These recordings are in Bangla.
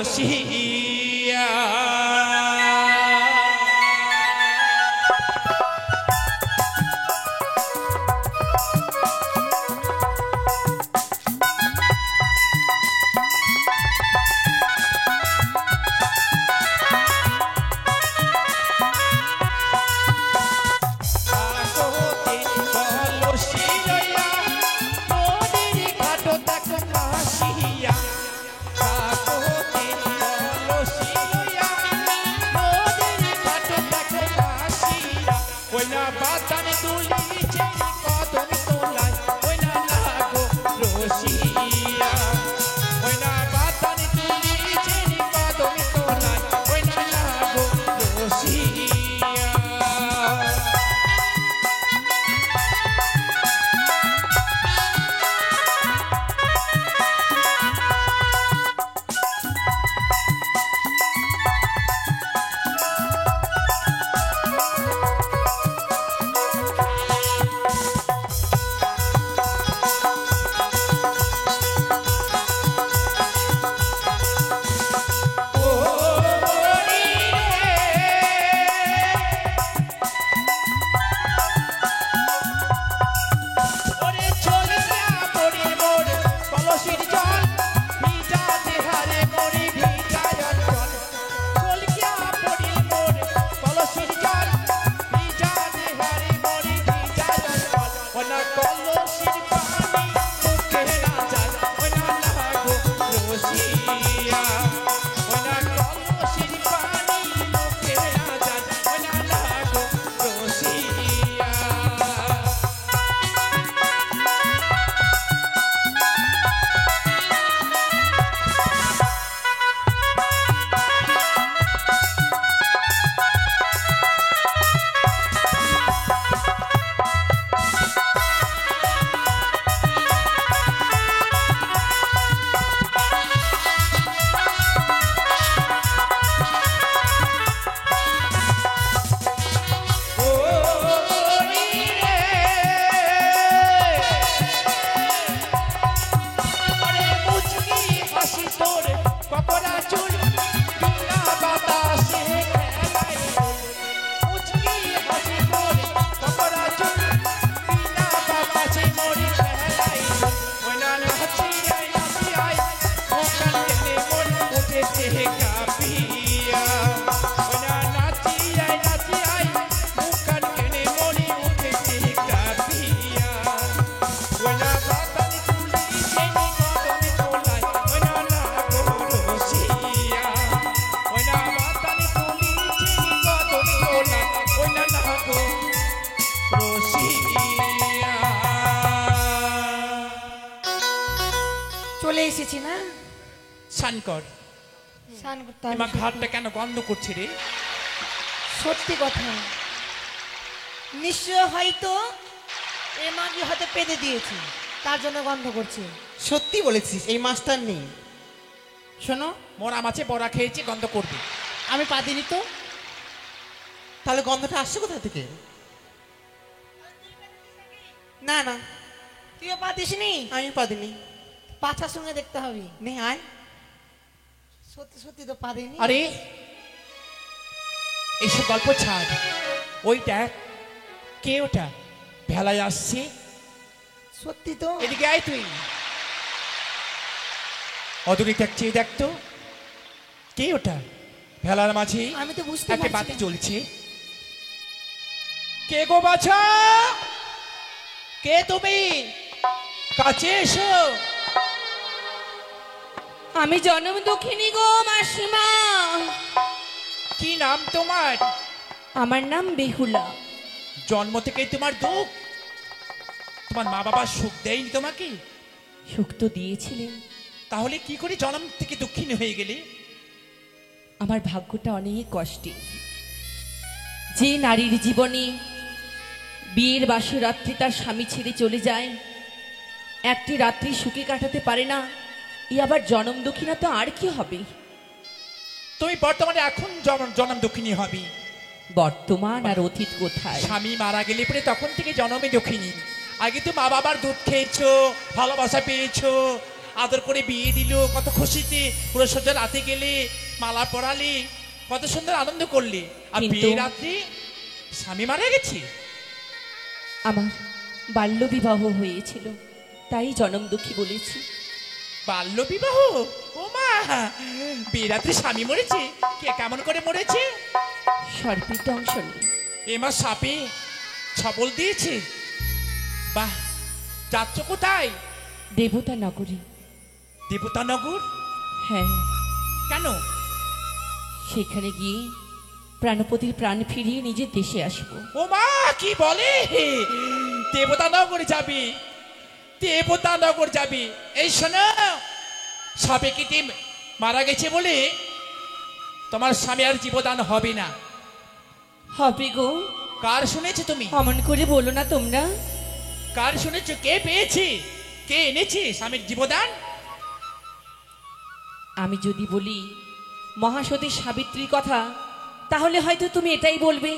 রসিয়া চলে এসেছি না? স্নান কর। স্নান করতে আমার ঘাটটা কেন গন্ধ করছে রে? সত্যি কথা, নিশ্চয় হয়তো এ মাগি হয়তো পেতে দিয়েছি, তার জন্য গন্ধ করছে। সত্যি বলেছিস, এই মাছটা নেই। শোনো, মরা মাছে বড়া খেয়েছি, গন্ধ করবে। আমি পাদিনি তো, তাহলে গন্ধটা আসছে কোথা থেকে? না না, তুইও পাতিস নি? আমি পাদিনি। পাছার সঙ্গে দেখতে হবে। নে আয়। সত্যি সত্যি তো পারিনি। আরে এইসব গল্প ছাড়, ওই দেখ কে ওটা ভেলায় আসছে। সত্যি তো। এদিকে আয় তুই, অদূরে চেয়ে দেখ তো কে ওটা ভেলার মাঝে। আমি তো বুঝতে একটা পারছি বাতি না। জ্বলছে। কে গো বাছা, কে তুমি? কাছে এসো। আমি জন্ম দুঃখিনী গো মাসিমা। কি নাম তোমার? আমার নাম বেহুলা। জন্ম থেকে তোমার দুঃখ? তোমার মা বাবা সুখ দেয়নি তোমাকে? সুখ তো দিয়েছিলেন। তাহলে কি করে জন্ম থেকে দুঃখিনী হয়ে গেলে? আমার ভাগ্যটা অনেক কষ্টে। যে নারীর জীবনে বিয়ের বাসর রাত্রি তার স্বামী ছেড়ে চলে যায়, একটি রাত্রি সুখে কাটাতে পারে না, ই আবার জনম দুঃখিনা তো আর কি হবে? তুমি বর্তমানে এখন জন্ম দুঃখিনী হবে। বর্তমান আর অতীত কোথায়? স্বামী মারা গেলে পরে তখন থেকে জন্মে দুঃখিনী। আগে তো মা বাবার দুধ খেয়েছো, ভালোবাসা পেয়েছো, আদর করে বিয়ে দিল, কত খুশিতে পুরো সজ্জা রাতে গেলে মালা পরালি, কত সুন্দর আনন্দ করলি, আর কিন্তু- বিয়ে রাত্রি স্বামী মারা গেছে। আমার বাল্য বিবাহ হয়েছিল, তাই জনম দুঃখী বলেছি। বাল্য বিবাহ? ও মা, বিয়ে রাত্রি স্বামী মরেছে? কে কেমন করে মরেছে? সর্পিত অংশ নেই। এমা সাপে ছবল দিয়েছে। বাহ, যাচ্ছ কোথায়? দেবতা নগরী। দেবতানগর? হ্যাঁ, কেন? সেখানে গিয়ে প্রাণপতির প্রাণ ফিরিয়ে নিজের দেশে আসবো। ও মা, কি বলে? দেবতানগর যাবি? দেবতানগর যাবি? এই শোনো, সাপে কেটে মারা গেছে বলে তোমার স্বামী আর জীবদান হবে না। হবে গো। কার শুনেছো তুমি? অমন করে বলো না তোমরা। কার শুনেছো? কে পেয়েছে? কে এনেছে স্বামীর জীবদান? আমি যদি বলি মহাসতী সাবিত্রীর কথা, তাহলে হয়তো তুমি এটাই বলবে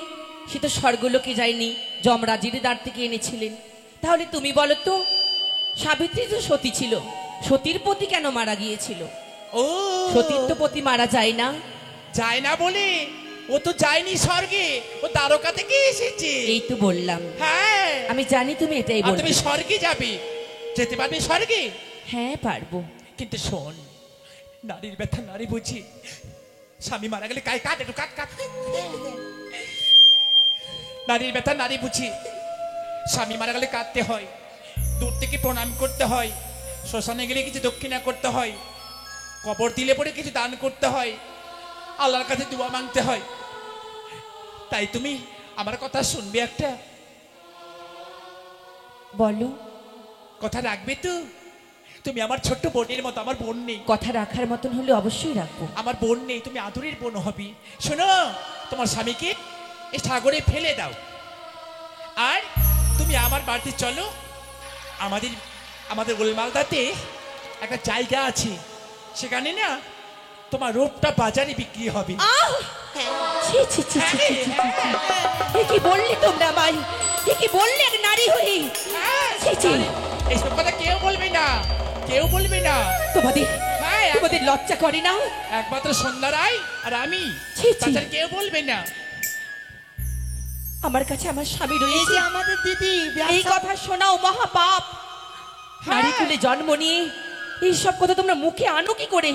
সে তো স্বর্গলোকে যায়নি, যমরাজের দ্বার থেকে এনেছিলেন। তাহলে তুমি বলো তো, সাবিত্রী তো সতী ছিল, সতীর পতি কেন মারা গিয়েছিল? ও, সতীর তো পতি মারা যায় না। যায় না বলে ও তো যায়নি স্বর্গে, ও দ্বারকা থেকে এসেছে। এই তো বললাম। হ্যাঁ, আমি জানি তুমি এটাই আর তুমি বলবে। স্বর্গে যাবে, যেতে পারবে স্বর্গে? হ্যাঁ, পারবো। কিন্তু শোন, নারীর ব্যথা নারী বুঝি। স্বামী মারা গেলে কাট একটু কাট কাট। নারীর ব্যথা নারী বুঝি। স্বামী মারা গেলে কাঁদতে হয়, দূর থেকে প্রণাম করতে হয়, শ্মশানে গেলে কিছু দক্ষিণা করতে হয়, কবর দিলে পরে কিছু দান করতে হয়, আল্লাহর কাছে দোয়া মাংতে হয়। তাই তুমি আমার কথা শুনবে একটা? বলো। কথা রাখবে তো? তুমি আমার ছোট্ট বোনের মতো। আমার বোন নেই, কথা রাখার মতন হলে অবশ্যই রাখবো। আমার বোন নেই, তুমি আদরের বোন হবি। শোনো, তোমার স্বামীকে এই সাগরে ফেলে দাও, আর তুমি আমার বাড়িতে চলো। আমাদের গোলমালদাতে একটা জায়গা আছে, সেখানে না তোমার রূপটা বাজারে বিক্রি হবে। ছি, ছি, ছি, ছি, ছি, ছি, ছি, ছি। এ কি বললি তোমরা ভাই? এ কি বললি এক নারী হই? হ্যাঁ, ছি, ছি। এইসব কথা কেউ বলবে না, কেউ বলবে না। তোমাদের হ্যাঁ, তোমাদের লজ্জা করে না? একমাত্র সন্ধ্যা রায় আর আমি, ছি, ছি। তাছাড়া কেউ বলবে না। আমার কাছে আমার স্বামী এই রয়েছে, যে আমাদের দিদি এই কথা শোনাও মহাপাপ। নারী কুলে জন্ম নিয়ে এইসব কথা তোমরা মুখে আনো কি করে?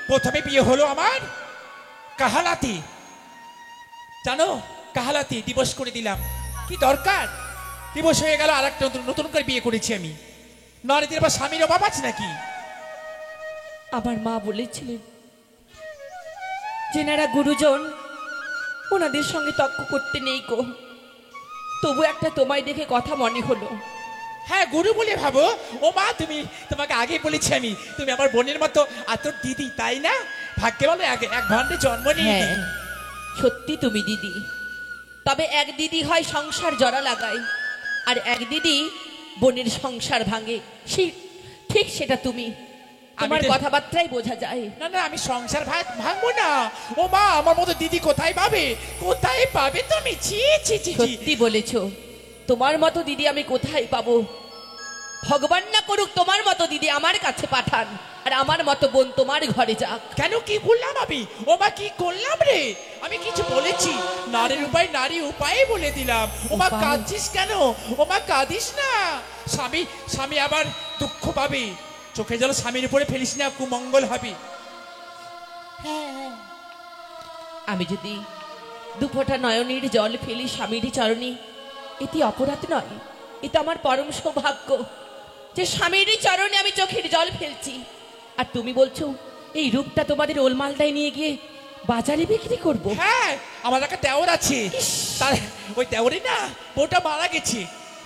প্রথমে বিয়ে হলো আমার কাহালাতে, জানো, কাহালাতে দিবস করে দিলাম। কি দরকার? দিবস হয়ে গেল, আর একটা নতুন করে বিয়ে করেছি আমি। নারীদের আবার স্বামীর অভাব আছে নাকি? আমার মা বলেছিলেন, যেনারা গুরুজন ওনাদের সঙ্গে তর্ক করতে নেই গো। তবু একটা তোমায় দেখে কথা মনে হলো। হ্যাঁ, গুরু বলে ভাবো? ও মা, তোমাকে আগে বলেছি আমি, তুমি আমার বোনের মতো, আর তোর দিদি, তাই না? ভাগ্যে বলো এক ভান্ডে জন্ম নিয়ে। হ্যাঁ, সত্যি তুমি দিদি। তবে এক দিদি হয় সংসার জড়া লাগায়, আর এক দিদি বোনের সংসার ভাঙে। ঠিক সেটা তুমি। তোমার কথাবার্তায় বোঝা যায়। না না, আমি সংসার ভাঙবো না। ও মা, আমার মতো দিদি কোথায় পাবে? কোথায় পাবে তুমি? ছি ছি ছি ছি। সত্যি বলেছ, তোমার মতো দিদি আমি কোথায় পাবো? ভগবান না করুক তোমার মতো দিদি আমার কাছে পাঠান, আর আমার মতো বোন তোমার ঘরে যাক। কেন, কি বললাম আমি? ও মা, কি করলাম রে? আমি কিছু বলেছি? নারীর উপায় নারী উপায়ে বলে দিলাম। ও মা, উপায়? কাঁদছিস কেন? ও মা, কাঁদিস না। স্বামী আবার দুঃখ পাবে। চোখে জল স্বামীর উপরে ফেলিস না, কুমঙ্গল হবে। আমি যদি দুফোঁটা নয়নের জল ফেলি স্বামীর চরণে, এটি অপরাধ নয়, এটা আমার পরম সৌভাগ্য যে স্বামীর চরণে আমি চোখের জল ফেলছি। আর তুমি বলছো এই রূপটা তোমাদের ওলমালদায় নিয়ে গিয়ে বাজারে বিক্রি করব? হ্যাঁ, আমার একটা দেওর আছে, তার ওই দেওরে না বউটা মারা গেছে,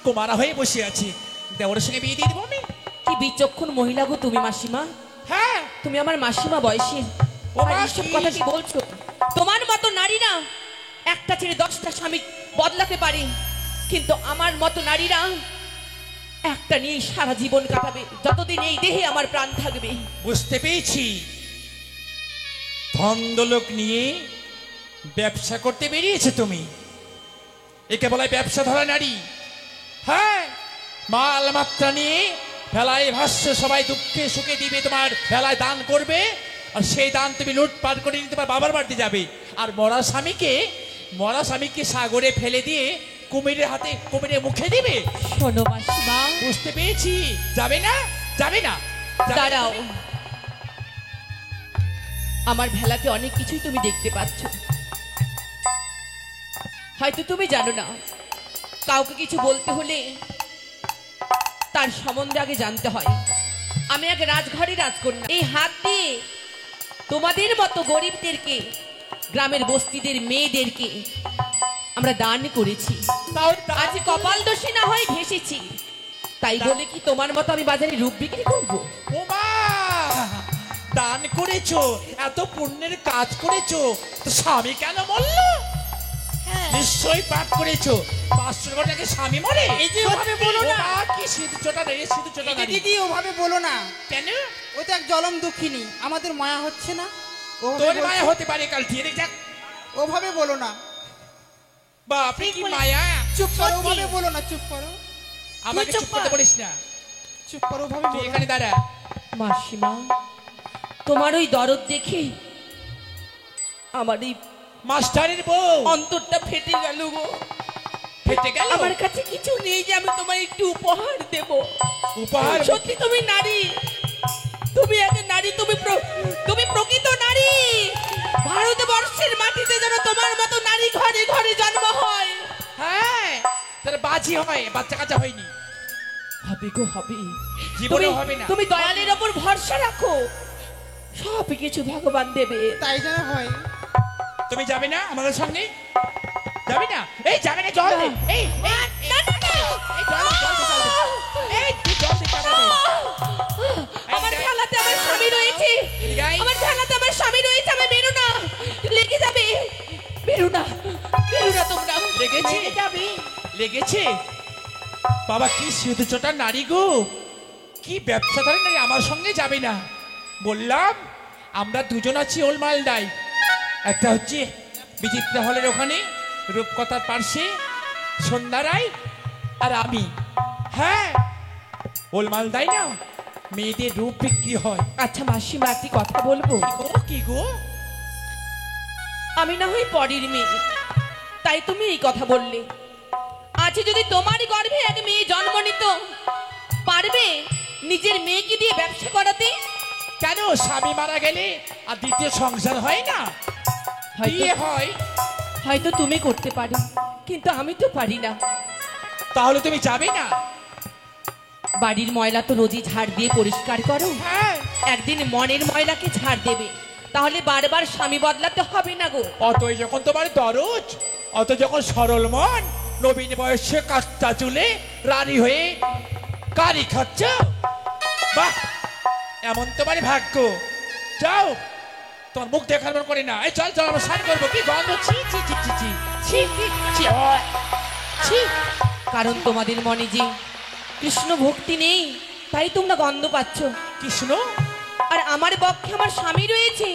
কুমারা হয়ে বসে আছে। দেওরের সঙ্গে বিয়ে দিয়ে দেবো আমি। কি বিচক্ষণ মহিলা গো তুমি মাসিমা। হ্যাঁ, তুমি আমার মাসিমা বয়সের, ও মা, এইসব কি? কথা কি বলছো? তোমার মতো নারীরা একটা ছেড়ে 10টা স্বামী বদলাতে পারে, কিন্তু আমার মতো নারীরা একটা নিয়ে সারা জীবন কাটাবে, যতদিন এই দেহে আমার প্রাণ থাকবে। বুঝতে পেরেছি, ধন্দলোক নিয়ে ব্যবসা করতে বেরিয়েছে তুমি। একে বলে ব্যবসা ধরা নারী। হ্যাঁ, মাল মাত্রা নিয়ে ভেলায় ভাষ্য সবাই দুঃখে সুখে দিবে, তোমার ভেলায় দান করবে, আর সেই দান তুমি লুটপাট করে নিয়ে তোমার বাবার বাড়িতে যাবে। আর মরা স্বামীকে সাগরে ফেলে দিয়ে কুমিরের হাতে, কুমিরের মুখে দিবে। শোনো মাসিমা, বুঝতে পেরেছি। যাবে না, যাবে না, যাবে না। দাঁড়াও, আমার ভেলাতে অনেক কিছুই তুমি দেখতে পাচ্ছ, হয়তো তুমি জানো না। কাউকে কিছু বলতে হলে তার সম্বন্ধে আগে জানতে হয়। আমি আগে রাজঘরে রাজকন্যা, এই হাত দিয়ে তোমাদের মতো গরিবদেরকে, গ্রামের বস্তিদের মেয়েদেরকে আমরা দান করেছি। আজ কপাল দোষী না হয় ভেসেছি, তাই বলে কি তোমার মতো আমি বাজারে রূপ বিক্রি করবো? ওমা, দান করেছো, এত পুণ্যের কাজ করেছো, তো স্বামী কেন মরল? নিশ্চয়ই পাপ করেছো। 500 টাকাকে স্বামী মরে? এই যে ওভাবে বলো না। ওমা, কি সিঁদুর চটা রে, সিঁদুর চটা এই যে নারী। দিদি ওভাবে বলো না। কেন? ও তো এক জলম দুঃখিনী, আমাদের মায়া হচ্ছে না। ওভাবে তোর বলছো? মায়া হতে পারে, কাল ঠিক যাক। ওভাবে বলো না। বাপরে কি মায়া! চুপ করো, ওভাবে বলো না, চুপ করো। আমাকে চুপ চুপ করতে কর। বলিস না। চুপ করো, ওভাবে তুই বলো এখানে না। দাঁড়া। মাসিমা, তোমার ওই দরদ দেখে আমার এই মাস্টারের বউ অন্তরটা ফেটে গেল গো। ফেটে গেল। আমার কাছে কিছু নেই যে আমি তোমায় একটু উপহার দেব। উপহার? সত্যি তুমি নারী, তুমি এক নারী, তুমি প্রকৃত নারী। ভারতবর্ষের মাটিতে যেন তোমার মতো নারী ঘরে ঘরে জন্ম হয়। হ্যাঁ, তোর বাজি হয়, বাচ্চা কাচ্চা হয়নি। হবে গো, হবে। জীবনে হবে না। তুমি দয়ালের ওপর ভরসা রাখো, সব কিছু ভগবান দেবে। তাই যেন হয়। তুমি যাবে না আমাদের সঙ্গে? যাবে না? এই যাবে না, জল দে। এই না, না, না। এই জল দে, জল দে, জল দে। এই তুই জল দে, টাকা দে। আমার খেলাতে আমার স্বামী রয়েছে, এই। আমার খেলাতে আমার স্বামী রয়েছে, আমি বেরো না, লেগে যাবে। বেরো না, বেরো না তোমরা। লেগেছে? লেগে যাবে। লেগেছে? বাবা, কি সিঁদুর চটা নারী গো, কি ব্যবসাদার নারী, আমার সঙ্গে যাবে না। বললাম আমরা দুজন আছি ওল মালদায়, একটা হচ্ছে বিচিত্রা হলের ওখানে রূপকথার পার্শ্বে সন্ধ্যা রায়, আর আমি। হ্যাঁ, ওল মালদায় না মেয়েদের রূপ বিক্রি হয়। আচ্ছা মাসিমা, একটি কথা বলবো? কি গো? আমি না হই পরের মেয়ে, তাই তুমি এই কথা বললে। আজ যদি তোমার গর্ভে এক মেয়ে জন্ম নিত, পারবে নিজের মেয়েকে দিয়ে ব্যবসা করাতে? কেন, স্বামী মারা গেলে আর দ্বিতীয় সংসার হয় না? বিয়ে হয়। হয়তো তুমি করতে পারো, কিন্তু আমি তো পারি না। তাহলে তুমি যাবে না? বাড়ির ময়লা তো রোজই ঝাড় দিয়ে পরিষ্কার করো, হ্যাঁ। একদিন মনের ময়লাকে ঝাড় দেবে, তাহলে বারবার স্বামী বদলাতে হবে না গো। অতই যখন তোমার দরজ, অত যখন সরল মন, নবীন বয়সে কাঁচা চুলে রানী হয়ে কারি খাচ্ছ, বাহ, এমন তোমার ভাগ্য। যাও, তোমার মুখ দেখার মন করে না। এই চল চল, আমরা স্নান করবো। কি গন্ধ! ছি ছি ছি ছি ছি ছি ছি ছি ছি। কারণ তোমাদের মনে যে কৃষ্ণ ভক্তি নেই, তাই তোমরা গন্ধ পাচ্ছ। কৃষ্ণ? আর আমার পক্ষে আমার স্বামী রয়েছে,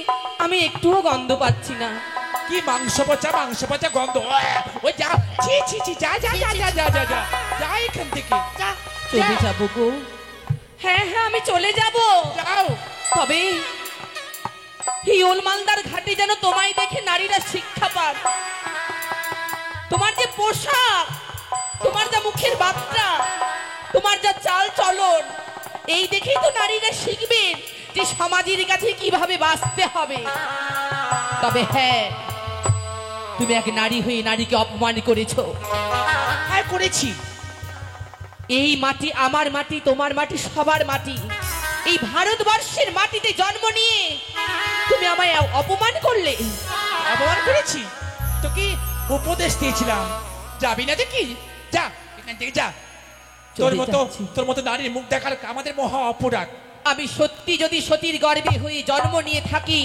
আমি একটুও গন্ধ পাচ্ছি না। কি মাংস পচা গন্ধ! ওই যা, ছি ছি ছি, যা যা যা যা যা যা যা যা এখান থেকে, যা। চলে যাবো গো। হ্যাঁ হ্যাঁ, আমি চলে যাব। যাও। তবে হিওল মালদার ঘাটে যেন তোমায় দেখে নারীরা শিক্ষা পান। তোমার যে পোশাক, তোমার যা মুখের বার্তা, তোমার যা চাল চলন, এই দেখেই তো নারীরা শিখবেন যে সমাজের কাছে কিভাবে বাঁচতে হবে। তবে হ্যাঁ, তুমি এক নারী হয়ে নারীকে অপমান করেছো। হ্যাঁ, করেছি। এই মাটি আমার মাটি, তোমার মাটি সবার মাটি। এই ভারতবর্ষের মাটিতে জন্ম নিয়ে তুমি আমায় অপমান করলে। অপমান করেছি? তোকে উপদেশ দিয়েছিলাম, যাবি না দেখি, যা এখান থেকে, যা। চলে যাচ্ছি। তোর মতো নারীর মুখ দেখার আমাদের মহা অপরাধ। আমি সত্যি যদি সতীর গর্ভে হয়ে জন্ম নিয়ে থাকি,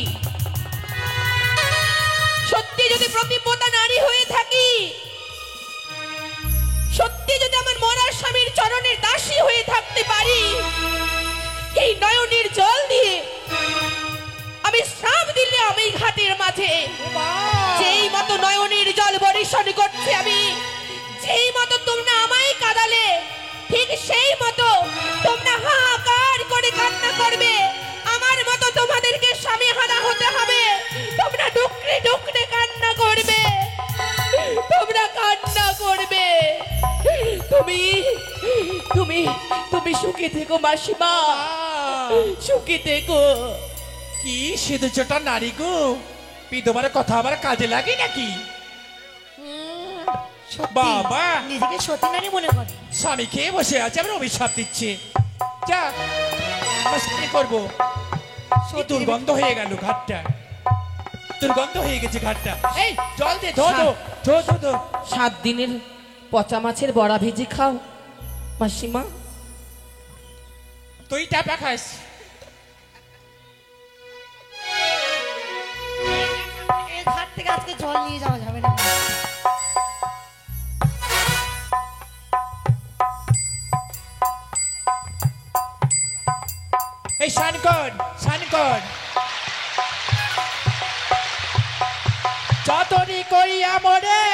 সত্যি যদি প্রতিব্রতা নারী হয়ে থাকি, সত্যি যদি আমার মরার স্বামীর চরণের দাসী হয়ে থাকতে পারি, এই নয়নের জল দিয়ে আমি শ্রাপ দিলে আমি ঘাটের মাঝে যেই মতো নয়নের জল বরিশন করছে, আমি যেই মতো তোমরা আমায় কাঁদালে, ঠিক সেই মতো তোমরা করবে, আমার মতো তোমাদেরকে স্বামী হারা হতে হবে। তোমরা ডুকরে ডুকরে কান্না করবে, তোমরা কান্না করবে। তুমি তুমি তুমি সুখে থেকো মাসিমা, সুখে থেকো। কি সিঁদুর চটা নারী গো, বিধবার কথা আবার কাজে লাগে নাকি? সত্যি, বাবা। নিজেকে সত্যি নারী মনে করে। স্বামী খেয়ে বসে আছে, আবার অভিশাপ দিচ্ছে। যা, আমরা কি করবো? কি দুর্গন্ধ হয়ে গেল ঘাটটা, দুর্গন্ধ হয়ে গেছে ঘাটটা। এই জল দে, ধো ধো ধো ধো ধো। 7 দিনের পচা মাছের বড়া ভেজে খাও মাসিমা। তুই টাপা খাস। এই ঘাট থেকে আজকে জল নিয়ে যাওয়া যাবে না। এই স্নান কর, স্নান কর। যতনি করিয়া মরে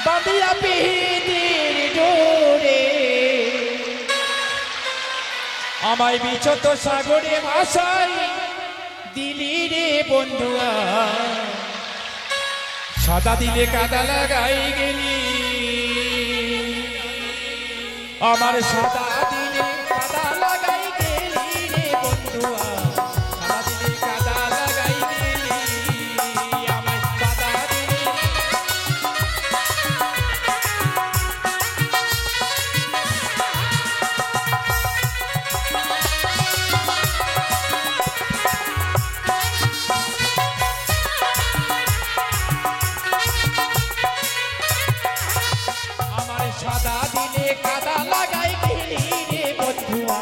বাঁধিয়া পিহিতির ডোরে, আমায় বিচত সাগরে ভাসাই দিলি রে বন্ধুয়া। সাদা দিলে কাদা লাগাই গেলি, আমার সাদা দিলে কাদা লাগাই গেলি রে বন্ধুয়া। সাদা দিলে কাদা লাগাই গেলি, আমার সাদা দিলে। আমার সাদা দিলে কাদা লাগাই গেলি রে বন্ধুয়া।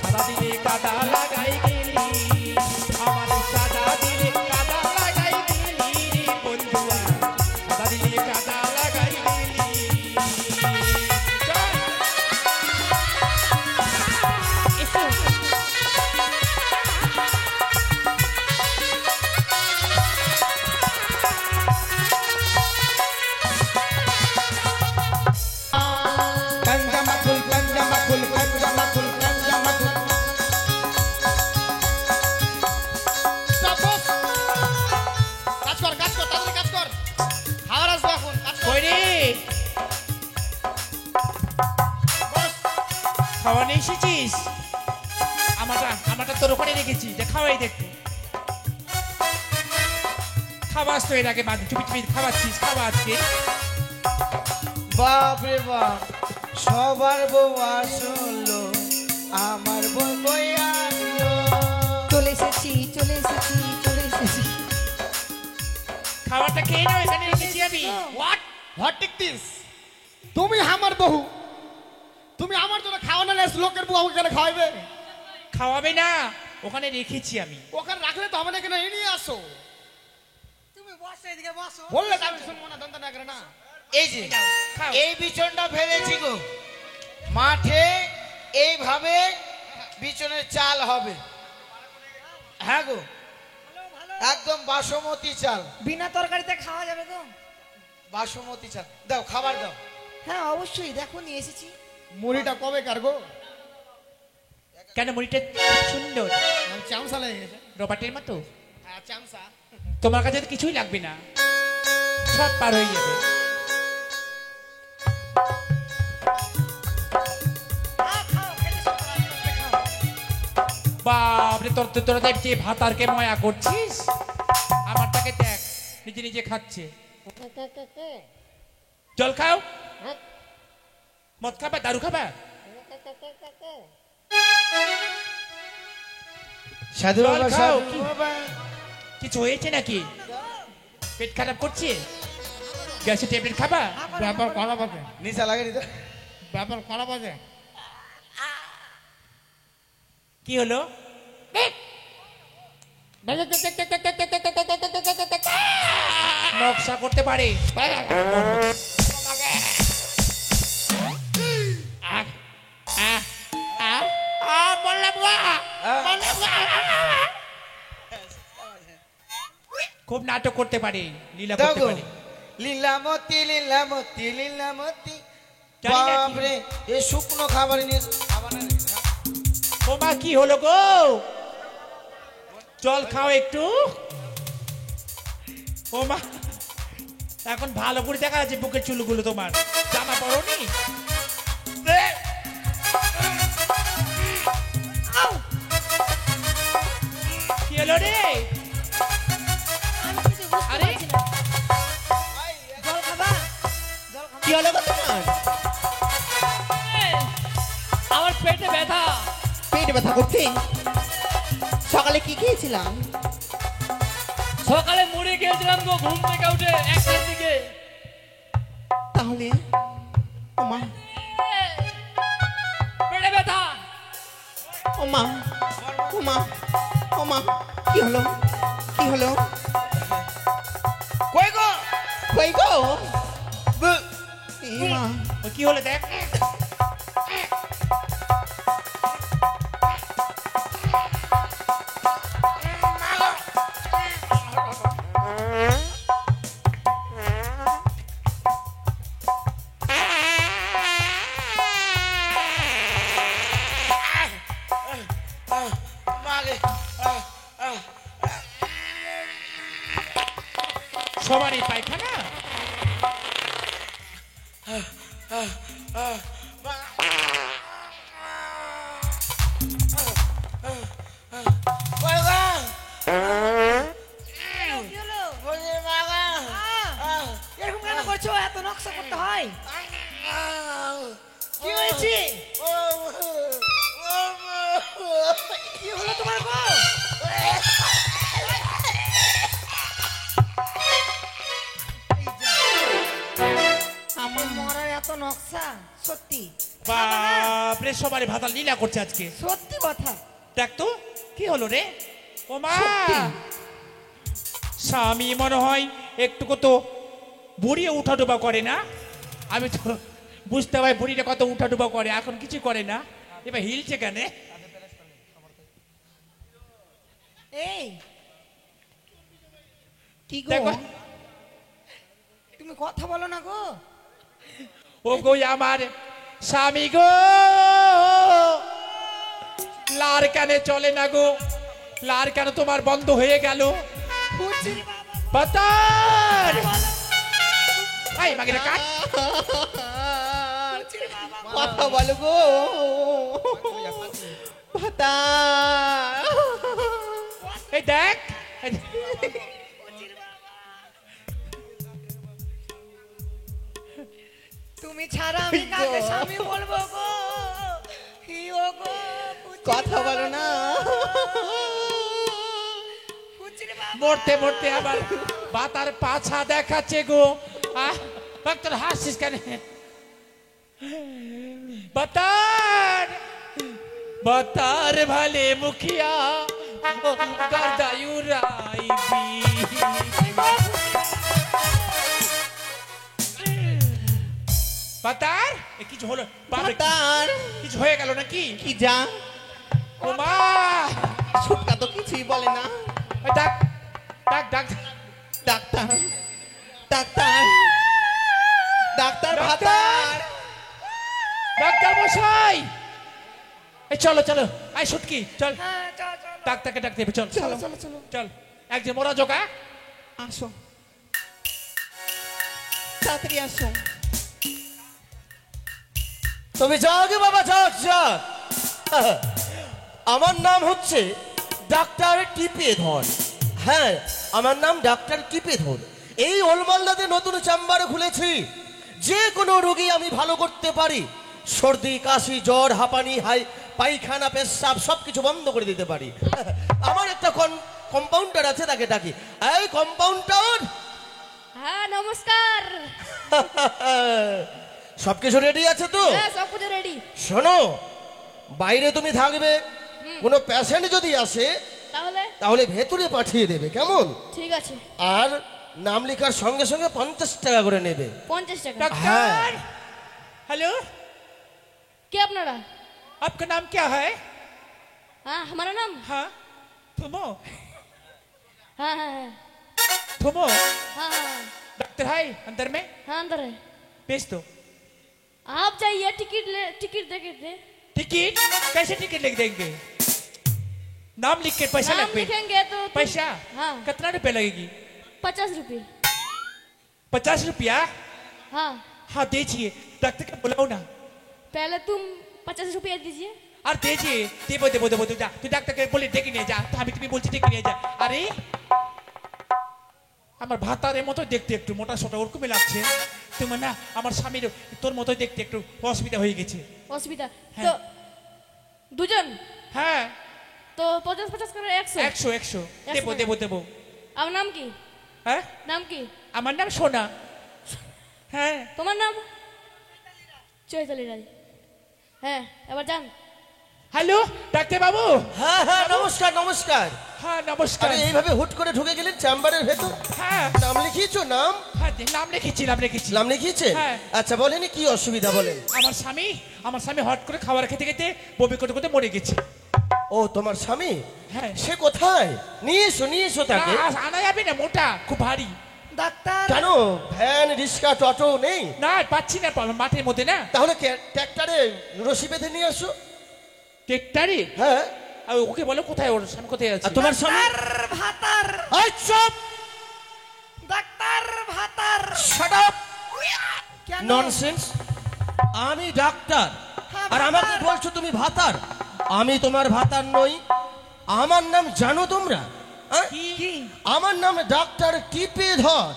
সাদা দিলে কাদা লাগাই গেলি, আমার সাদা দিলে কাদা লাগাই গেলি রে বন্ধুয়া। সাদা দিলে কাদা লাগাই গেলি। এসো। Kanjamakul, kanjamakul, kanjamakul, kanjamakul. Stop, boss! কাজ কর, তাড়াতাড়ি কাজ কর। খাবার আসবে এখন, কাজ কর। কই রে? খাওয়া নিয়ে এসেছিস? আমারটা তোর ওখানে রেখেছি, যে খাওয়াই দেখবো। খাওয়াস তো এর আগে মাঝে চুপি চুপি খাওয়াচ্ছিস, খাওয়া আজকে। বাপ রে বাপ, সবার বউ আসলো, আমার বউ কই আসলো? চলে এসেছি, চলে এসেছি, চলে এসেছি। খাবারটা খেয়ে নাও, এখানে রেখেছি আমি। What is this? তুমি আমার বউ, তুমি আমার জন্য খাওয়া না নিয়ে লোকের বউ আমাকে কেন খাওয়াবে? খাওয়াবে না, ওখানে রেখেছি আমি। ওখানে রাখলে তো আমাদের এখানে নিয়ে আসো। তুমি বসো, এদিকে বসো। বললে তো আমি শুনবো না, দন্তা না করে না। এই যে খাও। এই বিচনটা ফেলেছি গো, মাঠে এইভাবে বিচনের চাল হবে। হ্যাঁ গো, একদম বাসমতি চাল, বিনা তরকারিতে খাওয়া যাবে তো? বাসমতি চাল দাও, খাবার দাও। হ্যাঁ অবশ্যই, দেখো নিয়ে এসেছি। মুড়িটা কবে কারগো? কেন মুড়িটা সুন্দর, চামচা লেগে গেছে। রবার্টের মতো। হ্যাঁ, চামচা। তোমার কাছে তো কিছুই লাগবে না, সব পার হয়ে যাবে। খাও, খাও, খেতে সব আস্তে আস্তে খাও। বাপরে, তোরা দেখছি ভাত আর কে ময়া করছিস। আমারটাকে দেখ, নিজে নিজে খাচ্ছে। জল খাও, মদ খাবা, দারু খাবা? সাধু জল বাবা, খাও। সাধু বাবা। কিছু হয়েছে নাকি? পেট খারাপ করছে? গ্যাসের ট্যাবলেট খাবা? ব্যাপার খারাপ আছে, নিশা লাগে নিতে। ব্যাপার খারাপ আছে। কি হলো? নকশা করতে পারে। খুব নাটক করতে পারে, লীলা দাও করতে গো, পারে। লীলামতি লীলামতি লীলামতি, জানি না কি। বাপরে এই শুকনো খাবার নিয়ে ও মা কি হলো গো? জল খাও একটু। ও মা এখন ভালো করে দেখা যাচ্ছে বুকের চুলগুলো তোমার। জামা পরোনি? কি হলো রে? আমি কিছু বুঝতে আরে? পারছি না। জল খাবা? জল খাবা? কি হলো গো তোমার? আমার পেটে ব্যথা। পেট ব্যথা করছে? সকালে কি খেয়েছিলাম? সকালে মুড়ি খেয়েছিলাম গো ঘুম থেকে উঠে 1টার দিকে। তাহলে ওমা পেটে ব্যথা। ওমা ওমা ওমা কি হলো? কি হলো? কই গো কই গো? এই মা, ও কি হলো দেখ। মাগে সবারই পায়খানা। কই গো কি হলো? বলি মাগা এরকম কেন করছো? এত নকশা করতে হয়? কি হয়েছে? কি হলো তোমার গো? আমার মরার এত নকশা? সত্যি? বাপরে সবারই ভাতা লীলা করছে আজকে। সত্যি কথা? দেখ তো কি হলো রে? ও মা স্বামী মনে হয় একটুকু তো বুড়িয়ে উঠাডোবা করে না। আমি তো বুঝতে পারি বুড়িটা কত উঠাডোবা করে, এখন কিছু করে না। এবার হিলছে কেন? এই কি গো? দেখো তুমি কথা বলো না গো। ও গো আমার স্বামী গো, লার কানে চলে না গো। লার কেন তোমার বন্ধ হয়ে গেল? বুঝছিস বাবা? পাতার এই মাগিটা কাট। কথা বলো গো ভাতা। এই দেখ তুমি ছাড়া আমি কাকে স্বামী বলবো গো? কি ও গো? কথা বলো না। বুঝছিস বাবা? মরতে মরতে আবার বাতার পাছা দেখাচ্ছে গো। তোর হাসিস কেন? বাতার বাতার ভালে মুখিয়া গর্দায়ুরাইবি। বাতার কিছু হলো? বাবা ভাতার কিছু হয়ে গেল নাকি? কি যা? ও মা ছুটকা তো কিছুই বলে না। ডাক ডাক ডাক ডাক্তার ডাক্তার ডাক্তার ডাক্তার! ভাতার। ডাক্তার মশাই এই চলো চলো আই সুটকি চল হ্যাঁ, চল, চল। ডাক্তারকে ডাকতে হবে চল চলো চলো চলো চল একজন মোরা জোকা আসো তাড়াতাড়ি আসো। তুমি যাওগে বাবা, যাও যাও। আমার নাম হচ্ছে ডাক্তার টিপে ধর। হ্যাঁ, আমার নাম ডাক্তার টিপে ধর। এই ওলমালদাতে নতুন চেম্বার খুলেছি। যে কোনো রোগী আমি ভালো করতে পারি। সর্দি কাশি জ্বর হাঁপানি হাই পায়খানা পেশাব সব কিছু বন্ধ করে দিতে পারি। আমার একটা কম্পাউন্ডার আছে, তাকে ডাকি। এই কম্পাউন্ডার, হ্যাঁ নমস্কার। সবকিছু রেডি আছে তো? হ্যাঁ সব কিছু রেডি। শোনো, বাইরে তুমি থাকবে, কোনো পেশেন্ট যদি আসে তাহলে তাহলে ভেতরে পাঠিয়ে দেবে, কেমন? ঠিক আছে। আর নাম লেখার সঙ্গে সঙ্গে 50 টাকা করে নেবে। 50 টাকা। डॉक्टर हेलो কে আপনারা? आपका नाम क्या है? हाँ हमारा नाम। हाँ थुमो हाँ हाँ हाँ थुमो हाँ हाँ डॉक्टर है अंदर में हाँ अंदर है। भेज दो आप जाइए टिकट देके दे टिकट कैसे टिकट लिख देंगे? नाम लिख के पैसा नाम लगेगा? लिखेंगे तो पैसा? हाँ कितना रुपया लगेगी? 50 रुपये 50 रुपया? हाँ हाँ दीजिए, डॉक्टर को बुलाओ ना। पहले तुम 50 रुपया दीजिए আর দেজি দেবো দেবো দেবো যা, তুই ডাক্তারকে বলে ডেকে নিয়ে যা। আমি তুমি বলছি ডেকে নিয়ে যা। আরে আমার ভাতারের মতো দেখতে, একটু মোটা সোটা ওরকমই লাগছে। তুমি না আমার স্বামীর তোর মতো দেখতে একটু অসুবিধা হয়ে গেছে। অসুবিধা হ্যাঁ। তো দুজন হ্যাঁ তো 50 করে 100 100 100 দেবো দেবো দেবো। আমার নাম কি? হ্যাঁ নাম কি? আমার নাম সোনা। হ্যাঁ তোমার নাম? চৈতালি রায়। হ্যাঁ এবার যান। হ্যালো ডাক্তার বাবু। হ্যাঁ হ্যাঁ নমস্কার নমস্কার। হ্যাঁ নমস্কার। আরে এইভাবে হুট করে ঢুকে গেলেন চেম্বারের ভেতর? হ্যাঁ নাম লিখিয়েছো? নাম হ্যাঁ নাম লিখেছি নাম লিখেছি। নাম লিখিয়েছেন? হ্যাঁ। আচ্ছা বলেনি কি অসুবিধা বলেন। আমার স্বামী হট করে খাবার খেতে খেতে বমি করতে করতে মরে গেছে। ও তোমার স্বামী? হ্যাঁ। সে কোথায়? নিয়ে এসো তাকে। না, আনা যাবে না, মোটা খুব ভারী। ডাক্তার কেন ভ্যান রিক্সা টোটো নেই? না পাচ্ছি না, মাঠের মধ্যে না। তাহলে ট্র্যাক্টরে রশি বেঁধে নিয়ে আসো। টেকটারি? হ্যাঁ। আর ওকে বলো কোথায়, ওর স্বামী কোথায় আছে? আর তোমার স্বামী? ডাক্তার ভাতার এই চুপ! ডাক্তার ভাতার Shut up! কেন? ননসেন্স! আমি ডাক্তার হ্যাঁ, আর আমাকে ভাতার। বলছো তুমি ভাতার? আমি তোমার ভাতার নই। আমার নাম জানো তোমরা? হ্যাঁ? কি? আমার নাম ডাক্তার টিপে ধর।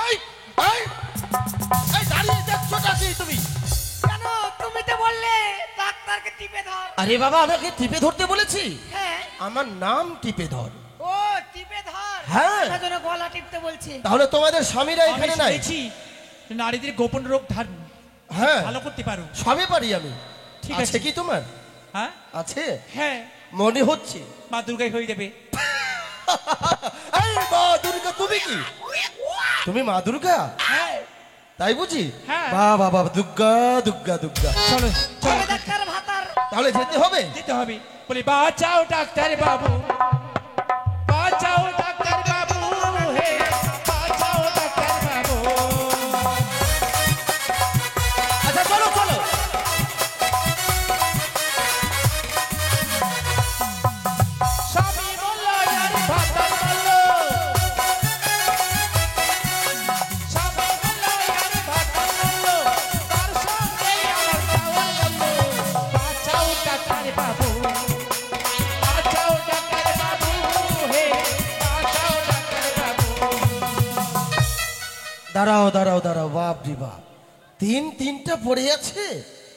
এই এই এই দাঁড়িয়ে দেখছোটা কি তুমি? কেন তুমি তো বললে ডাক্তারকে টিপে ধর। আরে বাবা আমাকে টিপে ধরতে বলেছি? হ্যাঁ আমার নাম টিপে ধর। ও টিপে ধর। হ্যাঁ। তার জন্য গলা টিপতে বলছে। তাহলে তোমাদের স্বামীরা আমি এখানে নাই? শুনেছি নারীদের গোপন রোগ ধার হ্যাঁ ভালো করতে পারো। সবে পারি আমি। ঠিক আছে আছে। কি তোমার? হ্যাঁ আছে হ্যাঁ, মনে হচ্ছে। মা দুর্গাই হয়ে যাবে। এই মা দুর্গা, তুমি কি? তুমি মা দুর্গা? হ্যাঁ তাই বুঝি? হ্যাঁ। বাবা বাবা দুর্গা দুর্গা দুর্গা। চলো চলো তবে ডাক্তার ভাতার তাহলে যেতে হবে? যেতে হবে। বলি বাঁচাও ডাক্তার বাবু, বাঁচাও ডাক্তার বাবু, হে বাঁচাও ডাক্তার বাবু। আচ্ছা চলো চলো। স্বামী বলল আর ভাতার বলল, স্বামী বলল আর ভাতার বলল, তার সঙ্গে আমার যাওয়া বলল। বাঁচাও ডাক্তার বাবু, বাঁচাও ডাক্তার বাবু, হে বাঁচাও ডাক্তার বাবু। দাঁড়াও দাঁড়াও দাঁড়াও, বাপ রে বাপ, তিনটা পড়ে আছে,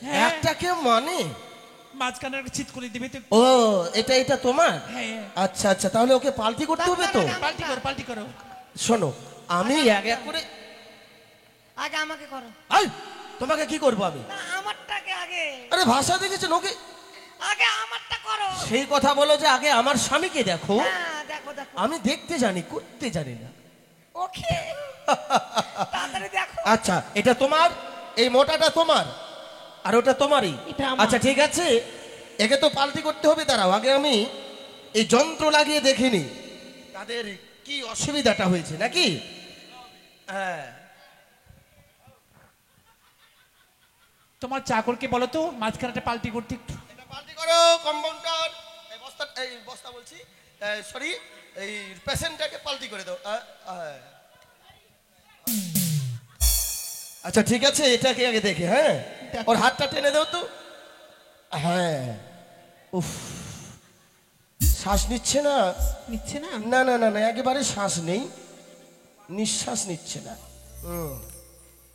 হ্যাঁ। একটাকে মানে? মাঝখানে একটা চিৎ করে দিবে তো। ও এটা তোমার? হ্যাঁ আচ্ছা আচ্ছা, তাহলে ওকে পাল্টি করতে হবে তো। পাল্টি করো পাল্টি করো। শোনো আমি এক এক করে। আগে আমাকে করো। এই তোমাকে কি করবো আমি? না আমারটাকে আগে। আরে ভাষা দেখেছেন ওকে? আগে আমারটা করো। সেই কথা বলো যে আগে আমার স্বামীকে দেখো। হ্যাঁ দেখো দেখো। আমি দেখতে জানি, করতে জানি না। ওকে তাড়াতাড়ি দেখো। আচ্ছা এটা তোমার, এই মোটাটা তোমার, আর ওটা তোমারই। এটা আমার। আচ্ছা ঠিক আছে, একে তো পাল্টি করতে হবে। দাঁড়াও আগে আমি এই যন্ত্র লাগিয়ে দেখিনি তাদের কি অসুবিধাটা হয়েছে নাকি। হ্যাঁ তোমার চাকরকে বলো তো মাঝখানে পাল্টি করতে একটু। এটা পাল্টি করো কম্পাউন্ডার। এই বস্তা বলছি, সরি এই পেশেন্টটাকে পাল্টি করে দাও। আচ্ছা ঠিক আছে, এটাকে আগে দেখে। হ্যাঁ ওর হাতটা টেনে দাও তো। হ্যাঁ উফ, শ্বাস নিচ্ছে না। নিচ্ছে না। না না না না, একেবারে শ্বাস নেই, নিঃশ্বাস নিচ্ছে না।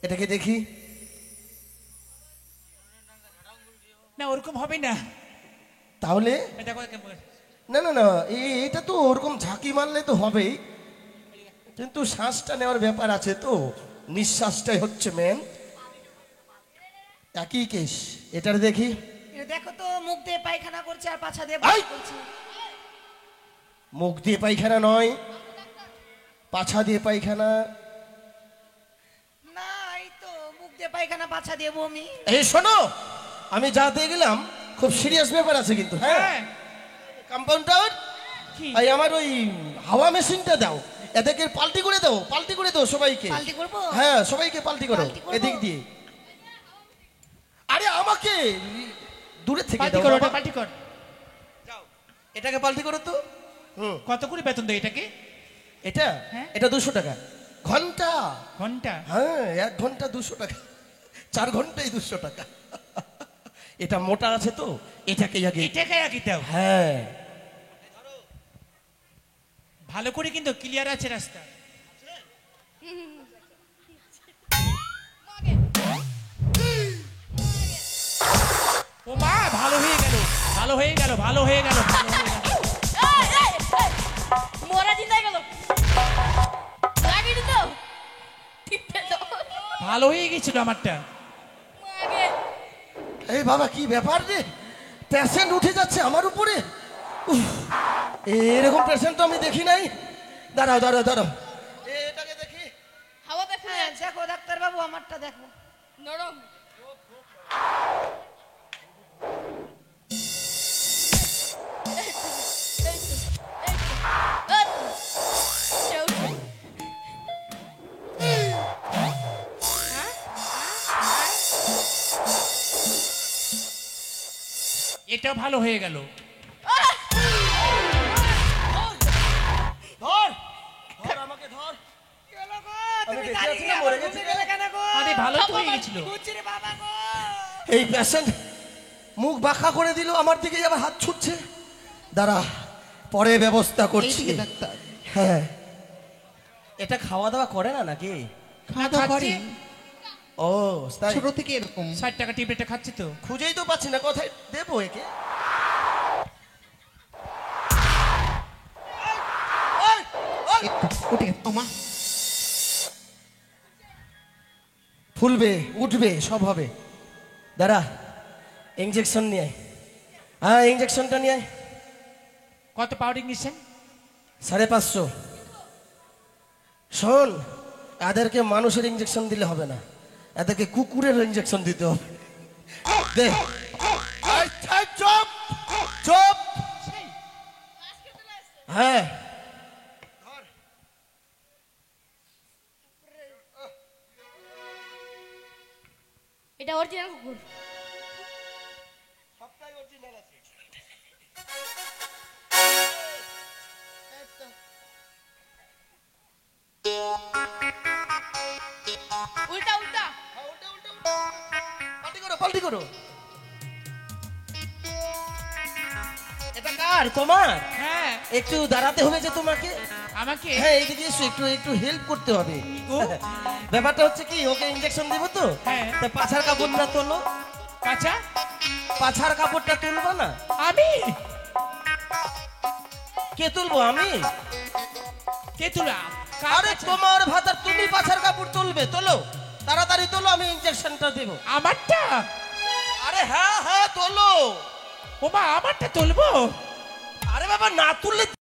এটাকে দেখি। না ওরকম হবে না। তাহলে এটা করে কেমন? না না না, এটা তো ওরকম ঝাঁকি মারলে তো হবেই, কিন্তু শ্বাসটা নেওয়ার ব্যাপার আছে তো, নিঃশ্বাসটাই হচ্ছে মেন। একই কেস। এটার দেখি। এটা দেখো তো মুখ দিয়ে পায়খানা করছে আর পাছা দিয়ে এই! বাস করছে। মুখ দিয়ে পায়খানা নয়, পাছা দিয়ে পায়খানা। না এই তো মুখ দিয়ে পায়খানা পাছা দিয়ে বমি। এই শোনো, আমি যা দিয়ে গেলাম খুব সিরিয়াস ব্যাপার আছে কিন্তু। হ্যাঁ হ্যাঁ কম্পাউন্ডার, কি? এই আমার ওই হাওয়া মেশিনটা দাও, এদেরকে পাল্টি করে দাও, পাল্টি করে দাও সবাইকে। পাল্টি করবো? হ্যাঁ সবাইকে পাল্টি করো পাল্টি করবো? এদিক দিয়ে। আরে আমাকে দূরে থেকে পাল্টি দাও কর বাবা। ওটা পাল্টি কর। এটাকে পাল্টি করো তো। হুম, কত করে বেতন দেয় এটাকে? এটা হ্যাঁ। এটা 200 টাকা ঘন্টা। ঘন্টা? হ্যাঁ, 1 ঘন্টা 200 টাকা, 4 ঘন্টায় 200 টাকা। এটা মোটা আছে তো, এটাকে আগে। এটাকে আগে দাও। হ্যাঁ, ভালো করে কিন্তু ক্লিয়ার আছে রাস্তা। ও মা, ভালো হয়ে গেল, ভালো হয়ে গেল, ভালো হয়ে গেল, ভালো হয়ে গেল। মোরা জিন্দা গেল লাগিয়ে দিত টিপে দাও ভালো হয়ে গেছিল আমারটা। আগে এই বাবা কি ব্যাপার রে, পেশেন্ট উঠে যাচ্ছে আমার উপরে। উফ, এরকম পেশেন্ট তো আমি দেখি নাই। দাঁড়াও দাঁড়াও দাঁড়াও, এটাকে দেখি। হাওয়াতে ফুলে হ্যাঁ, আছে দেখো ডাক্তার বাবু আমারটা দেখো। নরম এই তো, এই তো, এই তো। কেউ নেই। এটাও ভালো হয়ে গেল। ধর ধর আমাকে ধর। আমি তুমি বেঁচে দাঁড়িয়ে আছি না আবার মরে ঘুমে গেছি? গেলে কেন গো? আরে ভালো তো হয়ে গেছিল। ঘুরছি রে বাবা গো। এই পেশেন্ট মুখ বাঁকা করে দিল, আমার দিকে আবার হাত ছুটছে। দাঁড়া, পরে ব্যবস্থা করছি। এইদিকে ডাক্তার। হ্যাঁ, এটা খাওয়া দাওয়া করে না নাকি? খাওয়া দাওয়া খাচ্ছে। করি ও তাই? ছোট থেকে এরকম। 60 টাকা টিপেটা খাচ্ছে তো। খুঁজেই তো পাচ্ছি না, কোথায় দেবো একে। উঠে গেছে আমা। ফুলবে, উঠবে, সব হবে। দাঁড়া, ইঞ্জেকশন নিয়ে আয়। হ্যাঁ, ইঞ্জেকশনটা নিয়ে আয়। কত পাউডার নিছেন? 550। শোন, এদেরকে মানুষের ইঞ্জেকশন দিলে হবে না, এদেরকে কুকুরের ইঞ্জেকশন দিতে হবে। দে। এই, এই, চুপ চুপ। হ্যাঁ, এটা অরিজিনাল কুকুর এই তো। উল্টা উল্টা পাল্টি করো পাল্টি করো। এটা কার? তোমার? হ্যাঁ। একটু দাঁড়াতে হবে যে তোমাকে। আমাকে? হ্যাঁ, এইদিকে এসো, একটু একটু হেল্প করতে হবে। গো? ব্যাপারটা হচ্ছে কি, ওকে ইঞ্জেকশন দেবো তো। হ্যাঁ। তা পাছার কাপড়টা তোলো। কাঁচা? পাছার কাপড়টা তুলবো না? আমি? কে তুলবো? আমি? কে তুলা? আরে তোমার ভাতার, তুমি পাছার কাপড় তুলবে। তোলো, তাড়াতাড়ি তোলো, আমি ইঞ্জেকশনটা দেবো। আমারটা? আরে হ্যাঁ হ্যাঁ তোলো। ও মা, আমারটা তুলবো? আরে বাবা, না তুললে